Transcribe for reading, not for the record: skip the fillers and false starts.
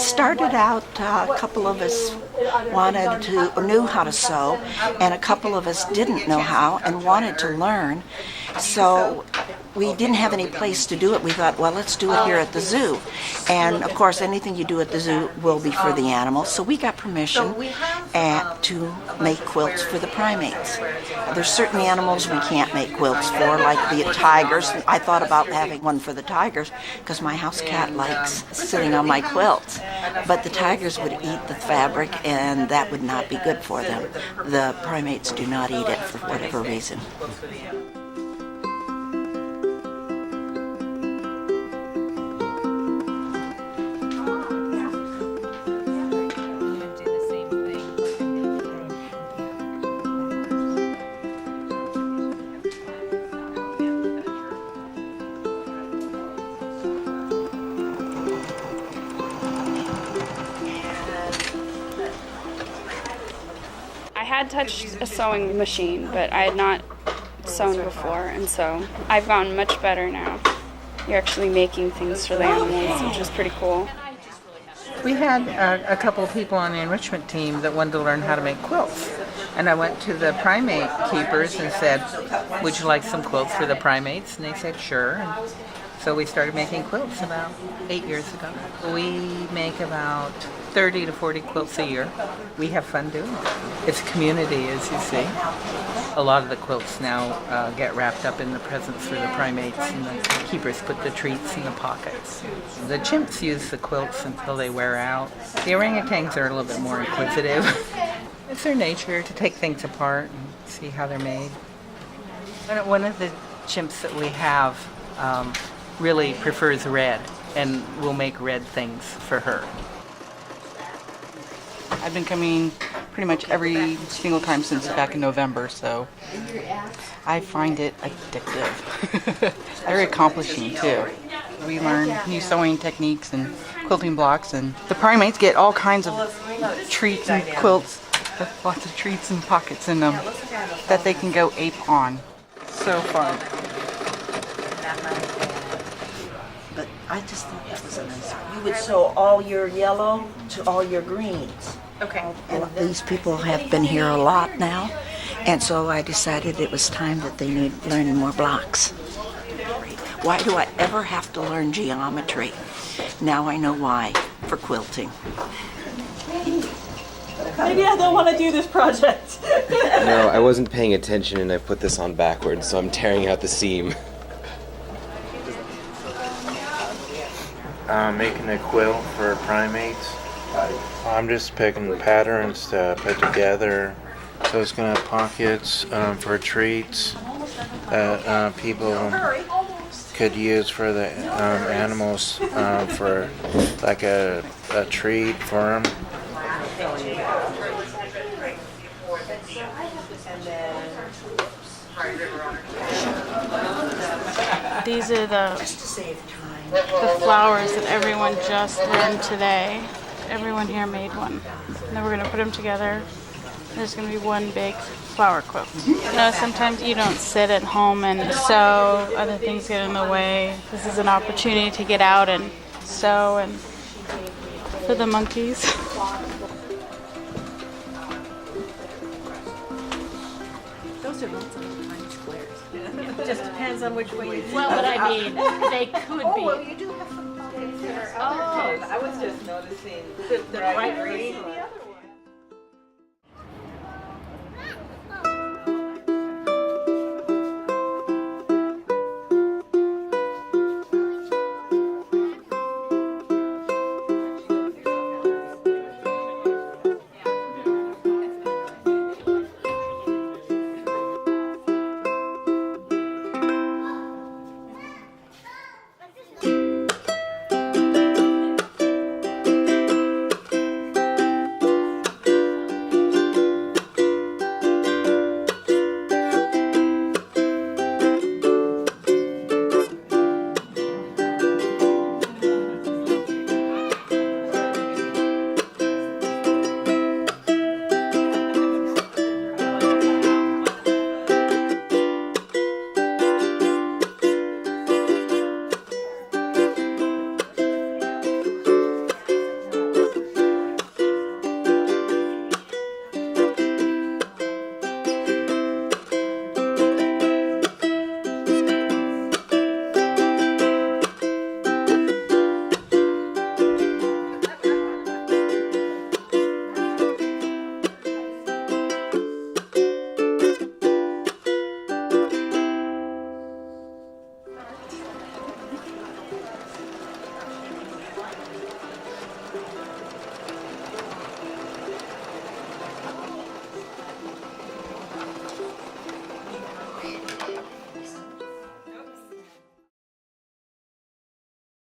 started out, a couple of us knew how to sew, and a couple of us didn't know how and wanted to learn. So we didn't have any place to do it. We thought, well, let's do it here at the zoo. And of course, anything you do at the zoo will be for the animals. So we got permission to make quilts for the primates. There's certain animals we can't make quilts for, like the tigers. I thought about having one for the tigers because my house cat likes sitting on my quilt. But the tigers would eat the fabric, and that would not be good for them. The primates do not eat it for whatever reason. I had touched a sewing machine, but I had not sewn before, and so I've gotten much better now. You're actually making things for the animals, which is pretty cool. We had a couple of people on the enrichment team that wanted to learn how to make quilts. And I went to the primate keepers and said, would you like some quilts for the primates? And they said, sure. And so we started making quilts about 8 years ago. We make about 30 to 40 quilts a year. We have fun doing it. It's a community, as you see. A lot of the quilts now get wrapped up in the presents for the primates, and the keepers put the treats in the pockets. The chimps use the quilts until they wear out. The orangutans are a little bit more inquisitive. It's their nature to take things apart and see how they're made. One of the chimps that we have really prefers red, and we'll make red things for her. I've been coming pretty much every single time since back in November, so I find it addictive. Very accomplishing too. We learn new sewing techniques and quilting blocks, and the primates get all kinds of treats and quilts with lots of treats and pockets in them that they can go ape on. So fun. But I just thought that was a nice one. You would sew all your yellow to all your greens. Okay. And these people have been here a lot now, and so I decided it was time that they need learn more blocks. Why do I ever have to learn geometry? Now I know why, for quilting. Maybe I don't want to do this project. No, I wasn't paying attention and I put this on backwards, so I'm tearing out the seam. Making a quilt for primates. I'm just picking patterns to put together. So it's going to have pockets for treats that people could use for the animals for like a treat for them. These are the flowers that everyone just learned today. Everyone here made one. And then we're going to put them together. There's going to be one big flower quilt. You know, sometimes you don't sit at home and sew. Other things get in the way. This is an opportunity to get out and sew, and for the monkeys. Those are lots of little tiny squares. It just depends on which way you do it. Well, but I mean, they could be. Well, you do have some pockets that are I was just noticing the bright green.